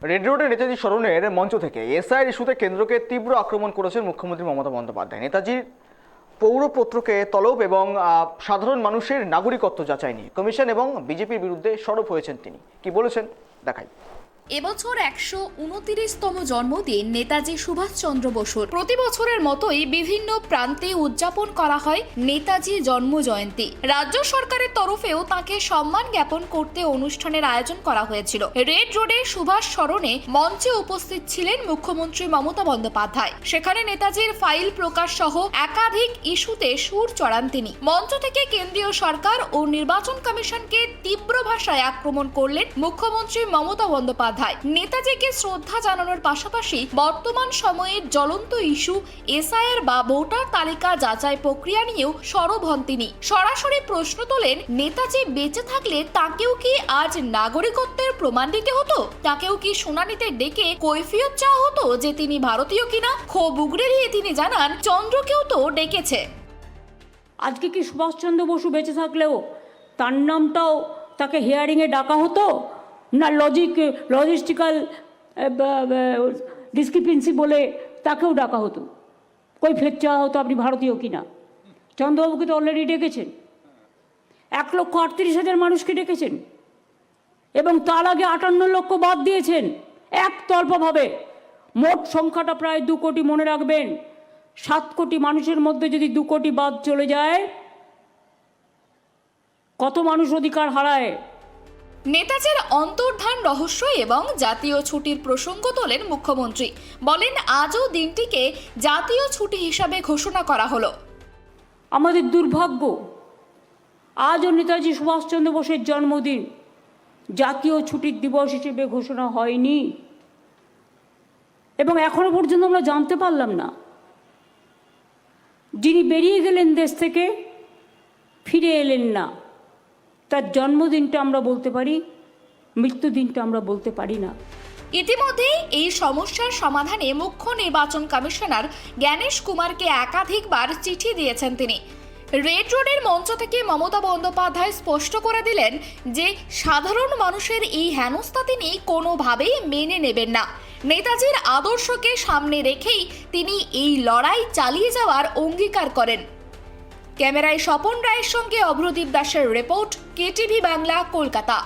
Red রোডে নেতাজি স্মরণের মঞ্চ থেকে এসআইআর ইস্যুতে কেন্দ্রকে তীব্র আক্রমণ করেছেন মুখ্যমন্ত্রী মমতা বন্দ্যোপাধ্যায়। নেতাজির পৌরপত্রকে তলব এবং সাধারণ মানুষের নাগরিকত্ব যাচাই নিয়ে কমিশন এবং বিজেপির বিরুদ্ধে সরব হয়েছেন তিনি। কি বলেছেন দেখাই। এবছর ১২৯তম জন্মদিন নেতাজি সুভাষচন্দ্র বসুর। প্রতি বছরের মতোই বিভিন্ন প্রান্তে উদযাপন করা হয় নেতাজি জন্ম জয়ন্তী। রাজ্য সরকারের তরফেও তাকে সম্মান জ্ঞাপন করতে অনুষ্ঠানের আয়োজন করা হয়েছিল। রেড রোডে সুভাষ স্মরণে মঞ্চে উপস্থিত ছিলেন মুখ্যমন্ত্রী মমতা বন্দ্যোপাধ্যায়। সেখানে নেতাজির ফাইল প্রকাশ সহ একাধিক ইস্যুতে সুর চড়ান তিনি। মঞ্চ থেকে কেন্দ্রীয় সরকার ও নির্বাচন কমিশনকে তীব্র ভাষায় আক্রমণ করলেন মুখ্যমন্ত্রী মমতা বন্দ্যোপাধ্যায়। নেতাজিকে শ্রদ্ধা জানানোর পাশাপাশি বর্তমান সময়ের জ্বলন্ত ইস্যু এসআইআর বা ভোটার তালিকা যাচাই প্রক্রিয়া নিয়েও সরব হন তিনি। সরাসরি প্রশ্ন তোলেন, নেতাজি বেঁচে থাকলে তাকেও কি আজ নাগরিকত্বের প্রমাণ দিতে হতো? তাকেও কি শুনানিতে ডেকে কৈফিয়ত চাওয়া হতো যে তিনি ভারতীয় কিনা? ক্ষোভ উগরে দিয়ে তিনি জানান, চন্দ্রকেও তো ডেকেছে। আজকে কি সুভাষচন্দ্র বসু বেঁচে থাকলেও তার নামটাও তাকে হিয়ারিংয়ে ডাকা হতো না? লজিস্টিক্যাল ডিসক্রিপেন্সি বলে তাকেও ডাকা হতো, কৈফিয়ত চাওয়া হতো আপনি ভারতীয় কিনা? চন্দ্রবাবুকে তো অলরেডি ডেকেছেন, 1,38,000 মানুষকে ডেকেছেন এবং তার আগে 58 লক্ষ বাদ দিয়েছেন একতরফাভাবে। মোট সংখ্যাটা প্রায় 2 কোটি। মনে রাখবেন, 7 কোটি মানুষের মধ্যে যদি 2 কোটি বাদ চলে যায়, কত মানুষ অধিকার হারায়। নেতাজির অন্তর্ধান রহস্য এবং জাতীয় ছুটির প্রসঙ্গ তোলেন মুখ্যমন্ত্রী। বলেন, আজও দিনটিকে জাতীয় ছুটি হিসাবে ঘোষণা করা হলো। আমাদের দুর্ভাগ্য, আজও নেতাজি সুভাষচন্দ্র বোসের জন্মদিন জাতীয় ছুটির দিবস হিসেবে ঘোষণা হয়নি এবং এখনো পর্যন্ত আমরা জানতে পারলাম না যিনি বেরিয়ে গেলেন দেশ থেকে, ফিরে এলেন না, তার জন্মদিনটা আমরা বলতে পারি, মৃত্যুদিনটা আমরা বলতে পারি না। ইতিমধ্যেই এই সমস্যার সমাধানে মুখ্য নির্বাচন কমিশনার জ্ঞানেশ কুমারকে একাধিকবার চিঠি দিয়েছেন তিনি। রেড রোডের মঞ্চ থেকে মমতা বন্দ্যোপাধ্যায় স্পষ্ট করে দিলেন যে সাধারণ মানুষের এই হেনস্থা তিনি কোনোভাবেই মেনে নেবেন না। নেতাজির আদর্শকে সামনে রেখেই তিনি এই লড়াই চালিয়ে যাওয়ার অঙ্গীকার করেন। ক্যামেরায় স্বপন রায়ের সঙ্গে অভ্রদীপ দাসের রিপোর্ট, কেটিভি বাংলা, কলকাতা।